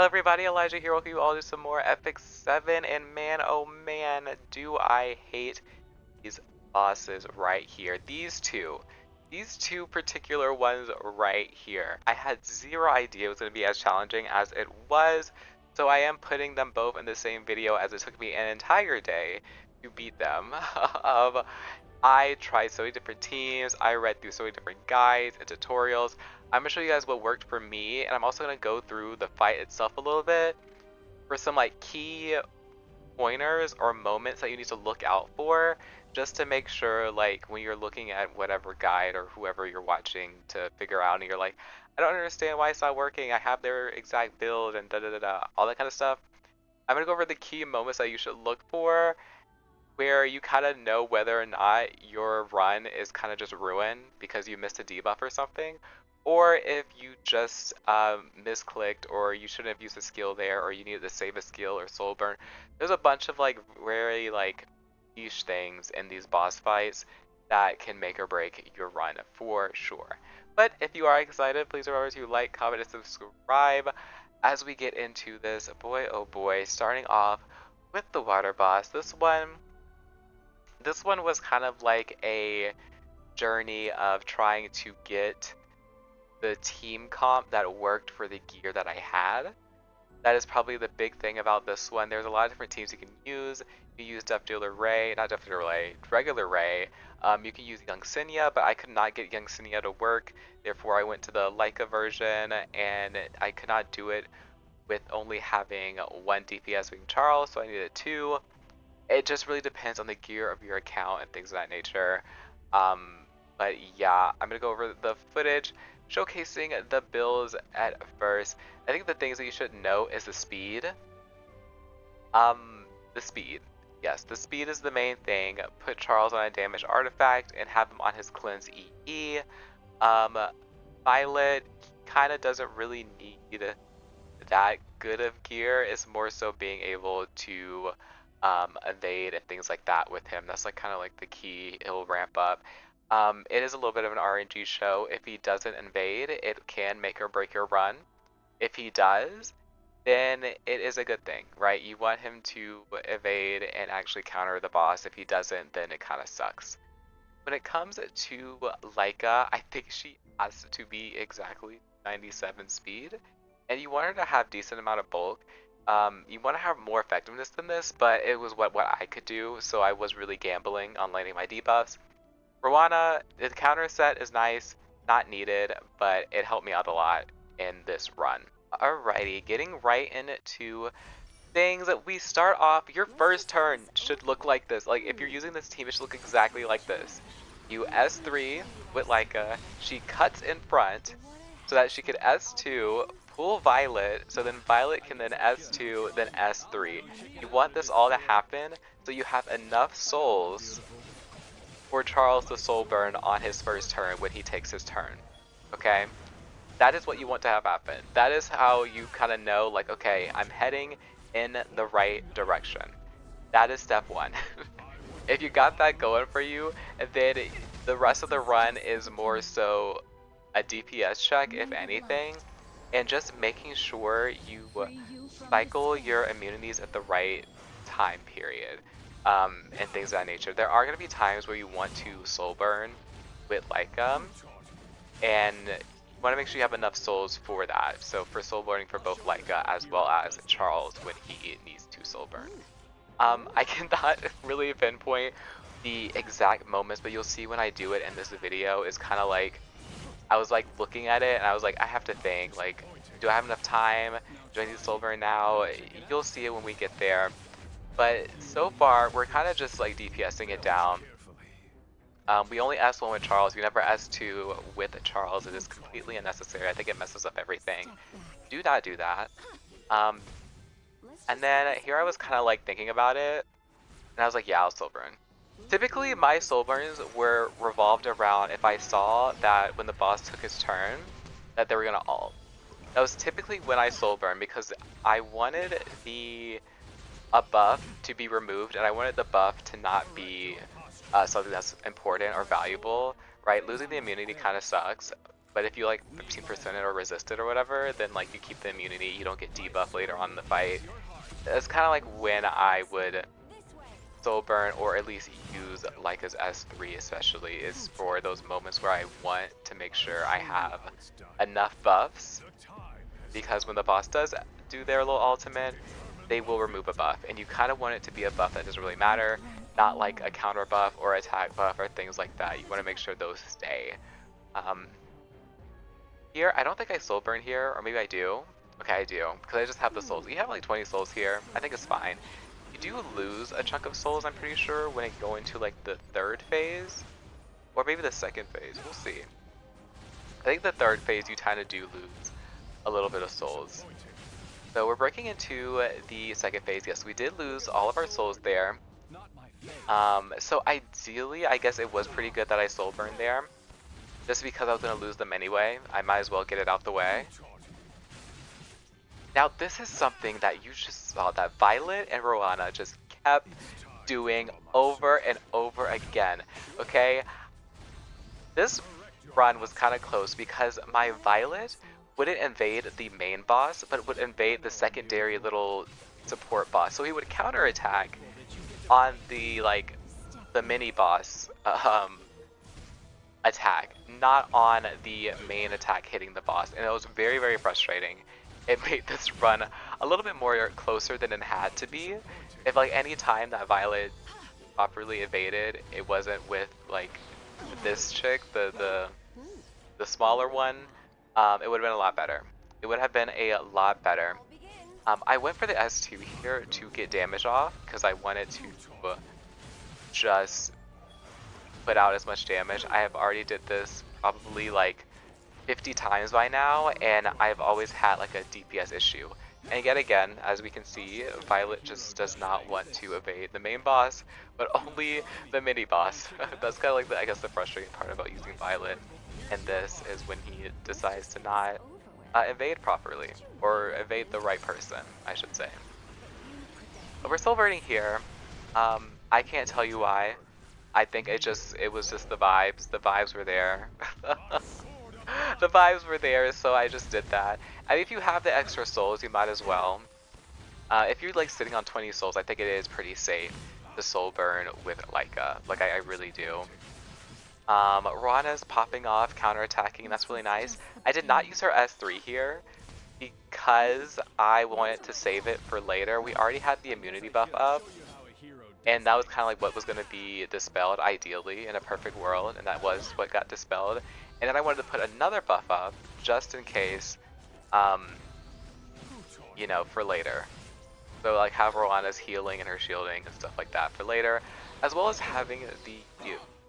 Hello everybody, Elijah here. Welcome you all to some more Epic 7, and man, oh man, do I hate these bosses right here. These two particular ones right here. I had zero idea it was going to be as challenging as it was, so I am putting them both in the same video as it took me an entire day to beat them. I tried so many different teams, I read through so many different guides and tutorials. I'm going to show you guys what worked for me, and I'm also going to go through the fight itself a little bit for some like key pointers or moments that you need to look out for, just to make sure like when you're looking at whatever guide or whoever you're watching to figure out and you're like, I don't understand why it's not working, I have their exact build and da da da da, all that kind of stuff. I'm going to go over the key moments that you should look for where you kind of know whether or not your run is kind of just ruined because you missed a debuff or something, or if you just misclicked, or you shouldn't have used a skill there, or you needed to save a skill or soul burn. There's a bunch of like very like niche things in these boss fights that can make or break your run for sure. But if you are excited, please remember to like, comment, and subscribe as we get into this. Boy, oh boy, starting off with the water boss. This one was kind of like a journey of trying to get the team comp that worked for the gear that I had. That is probably the big thing about this one. There's a lot of different teams you can use. You use Death Dealer Ray, not Death Dealer Ray, regular Ray. You can use Young Cinia, but I could not get Young Cinia to work. Therefore, I went to the Leica version, and I could not do it with only having one DPS being Charles, so I needed two. It just really depends on the gear of your account and things of that nature. But yeah, I'm gonna go over the footage showcasing the builds at first. I think the things that you should know is the speed. The speed. Yes, the speed is the main thing. Put Charles on a damaged artifact and have him on his cleanse EE. Violet kind of doesn't really need that good of gear. It's more so being able to evade and things like that with him. That's like kind of like the key. He'll ramp up. It is a little bit of an RNG show. If he doesn't invade, it can make or break your run. If he does, then it is a good thing, right? You want him to evade and actually counter the boss. If he doesn't, then it kind of sucks. When it comes to Leica, I think she has to be exactly 97 speed, and you want her to have decent amount of bulk. You want to have more effectiveness than this, but it was what I could do, so I was really gambling on landing my debuffs. Rowana, the counter set is nice, not needed, but it helped me out a lot in this run. Alrighty, getting right into things. We start off, your first turn should look like this. Like if you're using this team, it should look exactly like this. You S3 with Leica, she cuts in front so that she could S2, pull Violet, so then Violet can then S2, then S3. You want this all to happen so you have enough souls for Charles to soul burn on his first turn when he takes his turn. Okay? That is what you want to have happen. That is how you kind of know, like, okay, I'm heading in the right direction. That is step one. If you got that going for you, then the rest of the run is more so a DPS check, if anything, and just making sure you cycle your immunities at the right time period, and things of that nature. There are going to be times where you want to soul burn with Leica, and you want to make sure you have enough souls for that. So for soul burning for both Leica as well as Charles when he needs to soul burn. I cannot really pinpoint the exact moments, but you'll see when I do it in this video is kind of like, I was like looking at it and I was like, I have to think, like, do I have enough time? Do I need to soul burn now? You'll see it when we get there. But so far, we're kind of just like DPSing it down. We only S1 with Charles. We never S2 with Charles. It is completely unnecessary. I think it messes up everything. Do not do that. And then here I was kind of like thinking about it, and I was like, yeah, I'll soul burn. Typically, my soul burns were revolved around if I saw that when the boss took his turn, that they were gonna ult. That was typically when I soul burn because I wanted a buff to be removed, and I wanted the buff to not be something that's important or valuable, right? Losing the immunity kind of sucks, But if you like 15% it or resist it or whatever, then like you keep the immunity, you don't get debuff later on in the fight. It's kind of like when I would soul burn or at least use Leica's S3 especially is for those moments where I want to make sure I have enough buffs, because when the boss does do their little ultimate, they will remove a buff, and you kind of want it to be a buff that doesn't really matter, not like a counter buff or attack buff or things like that. You want to make sure those stay. Here, I don't think I soul burn here, or maybe I do. Okay, I do, because I just have the souls. You have like 20 souls here. I think it's fine. You do lose a chunk of souls, I'm pretty sure, when it go into like the third phase, or maybe the second phase. We'll see. I think the third phase you kind of do lose a little bit of souls. So we're breaking into the second phase. Yes, we did lose all of our souls there. So ideally, I guess it was pretty good that I soul burned there. Just because I was going to lose them anyway, I might as well get it out the way. Now this is something that you just saw that Violet and Roana just kept doing over and over again, okay? This run was kind of close because my Violet wouldn't invade the main boss, but would invade the secondary little support boss. So he would counterattack on the mini boss attack, not on the main attack hitting the boss, and it was very, very frustrating. It made this run a little bit more closer than it had to be. If like any time that Violet properly evaded, it wasn't with like this chick, the smaller one, it would have been a lot better. It would have been a lot better. I went for the S2 here to get damage off because I wanted to just put out as much damage. I have already did this probably like 50 times by now, and I've always had like a DPS issue. And yet again, as we can see, Violet just does not want to evade the main boss, but only the mini boss. That's kind of like I guess the frustrating part about using Violet. And this is when he decides to not evade properly, or evade the right person, I should say. But we're still burning here. I can't tell you why. I think it was just the vibes. The vibes were there. The vibes were there, so I just did that. I mean, if you have the extra souls, you might as well. If you're like sitting on 20 souls, I think it is pretty safe to soul burn with Leica. Like I really do. Rana's popping off, counterattacking. That's really nice. I did not use her S3 here because I wanted to save it for later. We already had the immunity buff up, and that was kind of like what was going to be dispelled ideally in a perfect world, and that was what got dispelled. And then I wanted to put another buff up just in case, you know, for later. So like have Roana's healing and her shielding and stuff like that for later, as well as having the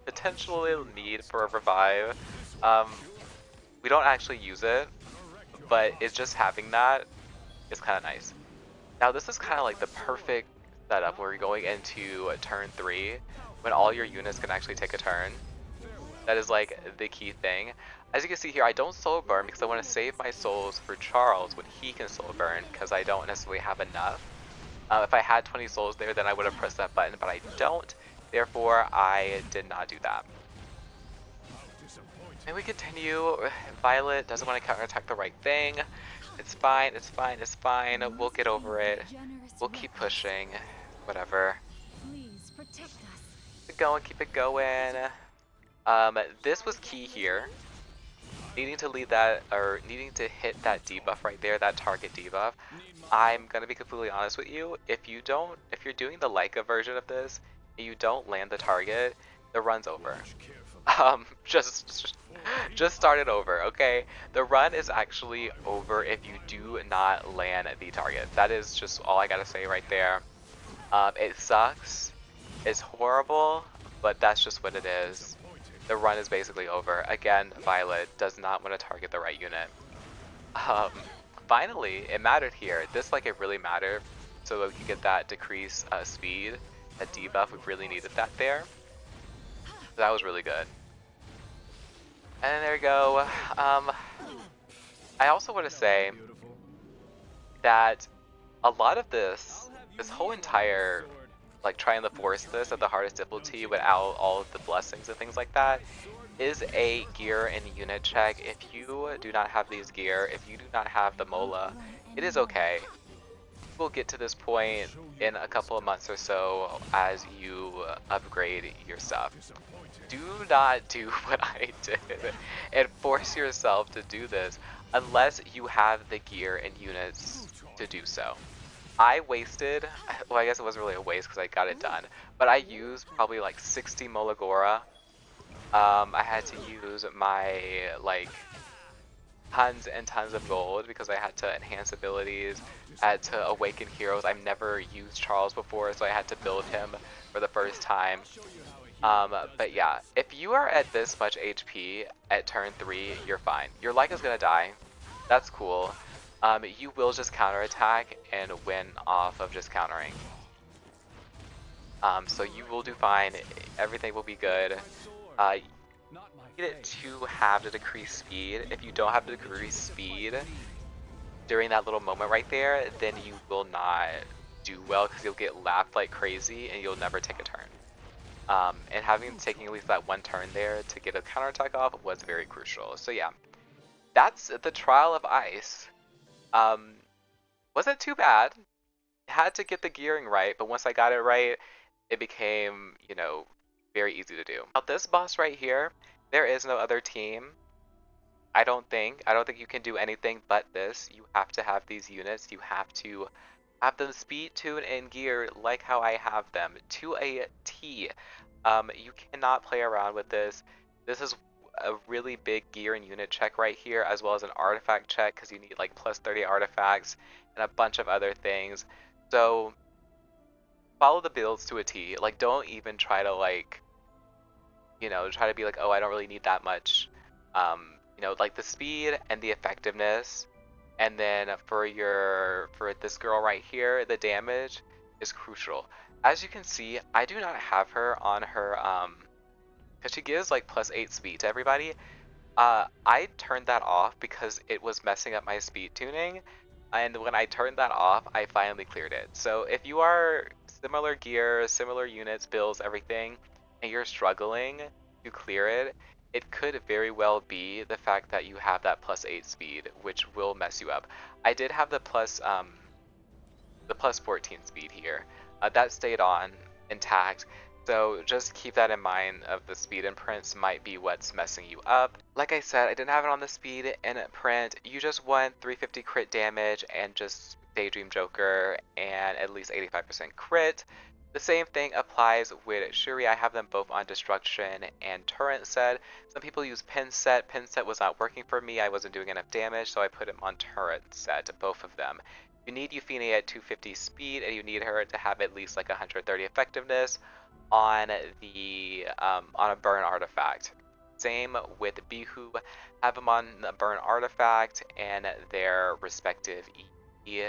potential need for a revive. We don't actually use it, but it's just having that is kind of nice. Now this is kind of like the perfect setup where you're going into turn 3 when all your units can actually take a turn. That is like the key thing. As you can see here, I don't soul burn because I want to save my souls for Charles when he can soul burn, because I don't necessarily have enough. If I had 20 souls there, then I would have pressed that button, but I don't. Therefore, I did not do that. And we continue. Violet doesn't want to counterattack the right thing. It's fine, it's fine, it's fine. We'll get over it. We'll keep pushing. Whatever. Keep it going, keep it going. This was key here. Needing to lead that, or needing to hit that debuff right there, that target debuff. I'm gonna be completely honest with you. If you're doing the Leica version of this, and you don't land the target, the run's over. Just start it over, okay? The run is actually over if you do not land the target. That is just all I gotta say right there. It sucks. It's horrible, but that's just what it is. The run is basically over. Again, Violet does not want to target the right unit. Finally, it mattered here. This, like, it really mattered, so that we can get that decrease speed, that debuff. We really needed that there. So that was really good. And there we go. I also want to say that a lot of this whole entire, like, trying to force this at the hardest difficulty without all of the blessings and things like that, is a gear and unit check. If you do not have these gear, if you do not have the Mola, it is okay. We'll get to this point in a couple of months or so as you upgrade your stuff. Do not do what I did and force yourself to do this unless you have the gear and units to do so. I wasted, well, I guess it wasn't really a waste because I got it done, but I used probably like 60 Molagora. I had to use my like tons and tons of gold because I had to enhance abilities, I had to awaken heroes. I've never used Charles before, so I had to build him for the first time. But yeah, if you are at this much HP at turn 3, you're fine. Your Leica's gonna die. That's cool. You will just counterattack and win off of just countering. So you will do fine. Everything will be good. You need it to have the decreased speed. If you don't have the decreased speed during that little moment right there, then you will not do well because you'll get lapped like crazy and you'll never take a turn. And taking at least that one turn there to get a counterattack off was very crucial. So yeah, that's the Trial of Ice. Wasn't too bad. Had to get the gearing right, but once I got it right, it became, you know, very easy to do. Now this boss right here, there is no other team. I don't think you can do anything but this. You have to have these units. You have to have them speed, tune, and gear like how I have them to a T. You cannot play around with this. This is a really big gear and unit check right here, as well as an artifact check because you need like plus 30 artifacts and a bunch of other things. So follow the builds to a T. Like, don't even try to like, you know, try to be like, oh, I don't really need that much. You know, like the speed and the effectiveness. And then for this girl right here, the damage is crucial. As you can see, I do not have her on her, because she gives like plus 8 speed to everybody. I turned that off because it was messing up my speed tuning. And when I turned that off, I finally cleared it. So if you are similar gear, similar units, builds, everything, and you're struggling to clear it, it could very well be the fact that you have that plus 8 speed, which will mess you up. I did have the plus 14 speed here. That stayed on intact. So just keep that in mind of the speed imprints might be what's messing you up. Like I said, I didn't have it on the speed imprint. You just want 350 crit damage and just Daydream Joker and at least 85% crit. The same thing applies with Shuri. I have them both on Destruction and Turret set. Some people use Pin set. Pin set was not working for me. I wasn't doing enough damage, so I put him on Turret set, both of them. You need Euphemia at 250 speed, and you need her to have at least like 130 effectiveness on a burn artifact. Same with Bihu, have them on the burn artifact and their respective E.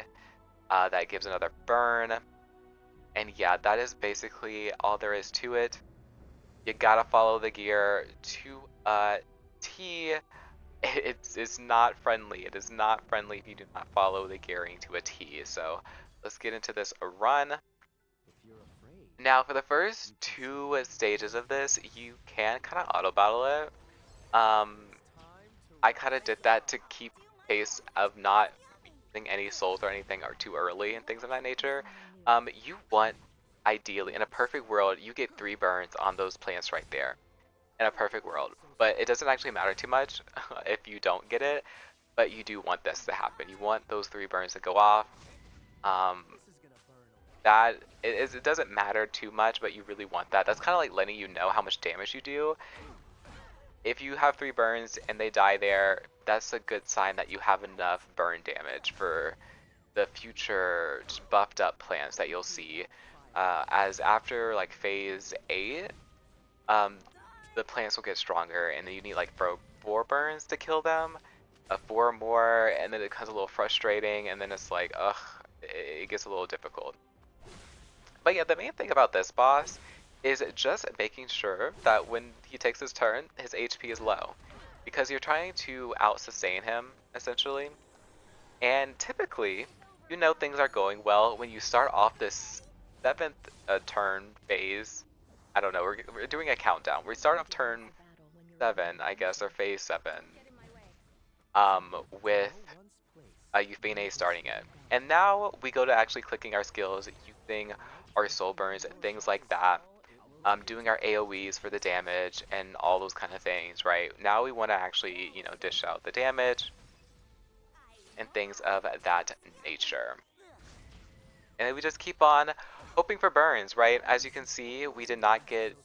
That gives another burn. And yeah, that is basically all there is to it. You gotta follow the gear to a T. It's not friendly. It is not friendly if you do not follow the gearing to a T. So let's get into this run. Now for the first 2 stages of this, you can kind of auto battle it. I kind of did that to keep pace of not using any souls or anything or too early and things of that nature. You want, ideally, in a perfect world, you get 3 burns on those plants right there. In a perfect world. But it doesn't actually matter too much if you don't get it. But you do want this to happen. You want those 3 burns to go off. It doesn't matter too much, but you really want that. That's kind of like letting you know how much damage you do. If you have 3 burns and they die there, that's a good sign that you have enough burn damage for the future buffed up plants that you'll see. As after like phase 8, the plants will get stronger, and then you need like 4 burns to kill them, 4 more, and then it becomes a little frustrating, and then it's like, ugh, it gets a little difficult. But yeah, the main thing about this boss is just making sure that when he takes his turn, his HP is low. Because you're trying to out-sustain him, essentially. And typically, you know things are going well when you start off this 7th turn phase. I don't know, we're doing a countdown. We start off turn 7, I guess, or phase 7, with Euphane starting it. And now we go to actually clicking our skills, using our soul burns, things like that, doing our AoEs for the damage and all those kind of things, right? Now we want to actually, dish out the damage and things of that nature. And then we just keep on hoping for burns, right? As you can see, we did not get,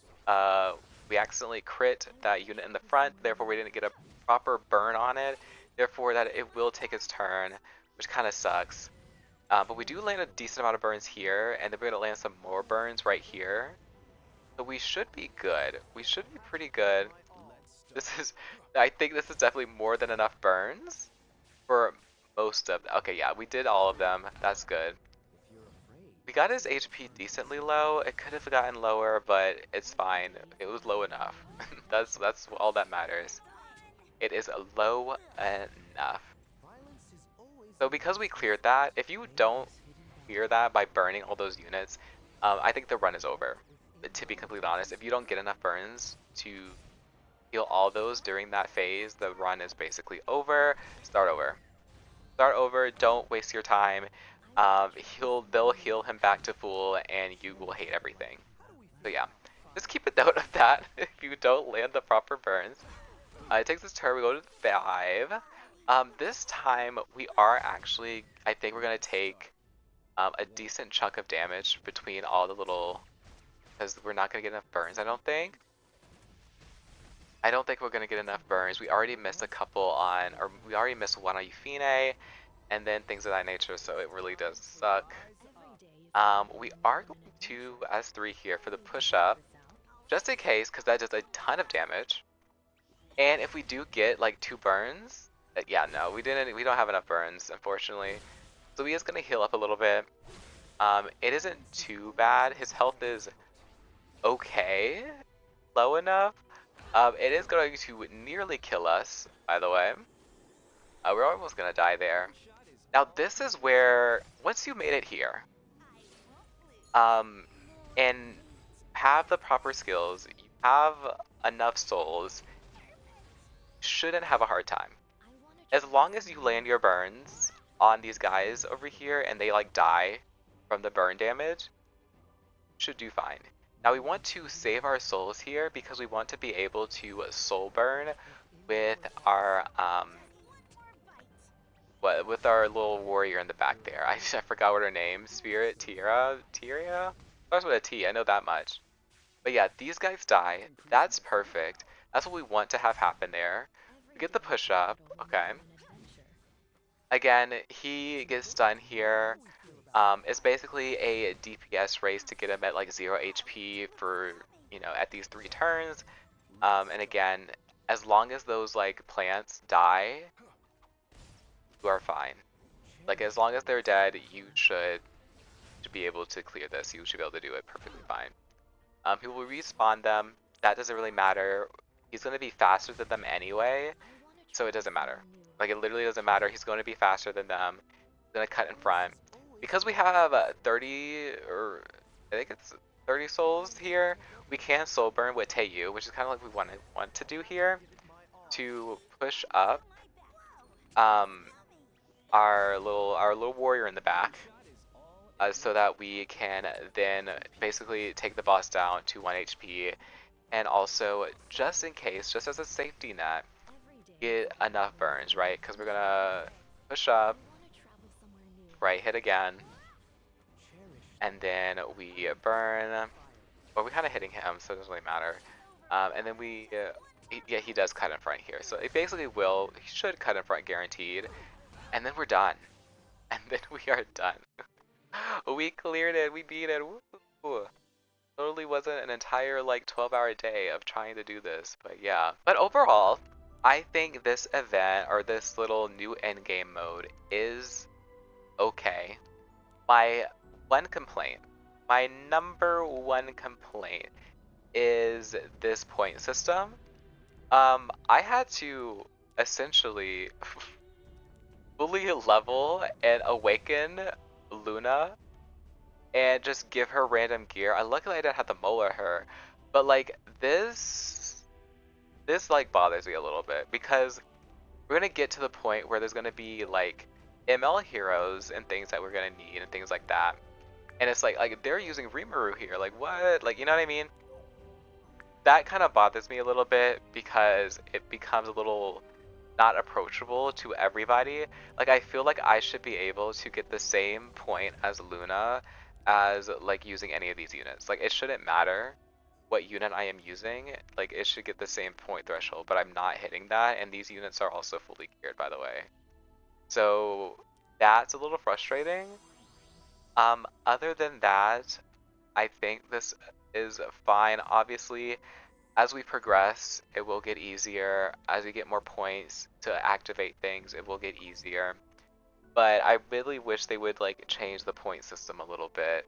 we accidentally crit that unit in the front, therefore we didn't get a proper burn on it, therefore that it will take its turn, which kind of sucks. But we do land a decent amount of burns here, and then we're going to land some more burns right here. So we should be good. We should be pretty good. I think this is definitely more than enough burns for most of them. Okay, yeah, we did all of them. That's good. We got his HP decently low. It could have gotten lower, but it's fine. It was low enough. That's all that matters. It is low enough. So because we cleared that, if you don't clear that by burning all those units, I think the run is over. To be completely honest, if you don't get enough burns to heal all those during that phase, the run is basically over. Start over. Start over. Don't waste your time. They'll heal him back to full, and you will hate everything. So yeah, just keep a note of that if you don't land the proper burns. It takes its turn. We go to 5. This time we are actually, I think we're gonna take a decent chunk of damage between all the little, because we're not gonna get enough burns. I don't think we're gonna get enough burns. We already missed a couple on, or we already missed one on Euphine, and then things of that nature. So it really does suck. We are going to S3 here for the push up, just in case, because that does a ton of damage. And if we do get like 2 burns, yeah, no, we don't have enough burns, unfortunately. So he is gonna heal up a little bit. It isn't too bad. His health is okay, low enough. It is going to nearly kill us, by the way. We're almost gonna die there. Now this is where, once you made it here, and have the proper skills, you have enough souls, shouldn't have a hard time. As long as you land your burns on these guys over here and they like die from the burn damage, should do fine. Now we want to save our souls here because we want to be able to soul burn with our with our little warrior in the back there. I forgot what her name. Spirit Tira? Starts with a T, I know that much. But yeah, these guys die. That's perfect. That's what we want to have happen there. We get the push up, okay. Again, he gets stunned here. It's basically a DPS race to get him at like 0 HP for, at these 3 turns. And again, as long as those like plants die, you are fine. Like as long as they're dead, you should be able to clear this. You should be able to do it perfectly fine. He will respawn them. That doesn't really matter. He's going to be faster than them anyway, so it doesn't matter. Like it literally doesn't matter. He's going to be faster than them. He's going to cut in front. Because we have 30, or I think it's 30 souls here, we can soul burn with Teiyu, which is kind of like we want to do here, to push up our little warrior in the back, so that we can then basically take the boss down to 1 HP, and also just in case, just as a safety net, get enough burns, right? Because we're gonna push up, right, hit again, and then we burn. Well, we're kind of hitting him, so it doesn't really matter. And then he does cut in front here. So it basically he should cut in front guaranteed. And then we're done. And then we are done. We cleared it, we beat it, woo! Totally wasn't an entire like 12-hour day of trying to do this, but yeah. But overall, I think this event, or this little new endgame mode, is okay. My number one complaint is this point system. I had to essentially fully level and awaken Luna and just give her random gear. Luckily I didn't have to molar her, but like this this like bothers me a little bit because we're gonna get to the point where there's gonna be like ML heroes and things that we're gonna need and things like that. And it's like they're using Rimuru here. Like what? Like you know what I mean? That kind of bothers me a little bit because it becomes a little not approachable to everybody. Like I feel like I should be able to get the same point as Luna as like using any of these units. Like it shouldn't matter what unit I am using. Like it should get the same point threshold, but I'm not hitting that, and these units are also fully geared, by the way. So that's a little frustrating. Other than that, I think this is fine. Obviously, as we progress, it will get easier. As we get more points to activate things, it will get easier. But I really wish they would like change the point system a little bit,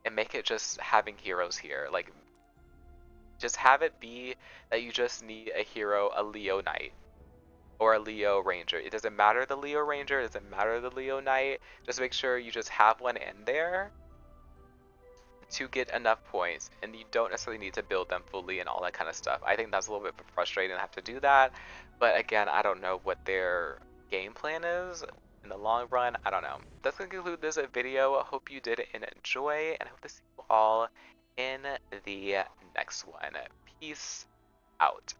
and make it just having heroes here. Like, just have it be that you just need a hero, a Leo Knight, or a Leo Ranger. It doesn't matter the Leo Ranger, it doesn't matter the Leo Knight. Just make sure you just have one in there to get enough points, and you don't necessarily need to build them fully and all that kind of stuff. I think that's a little bit frustrating to have to do that, but again, I don't know what their game plan is in the long run. I don't know. That's going to conclude this video. I hope you did enjoy, and I hope to see you all in the next one. Peace out.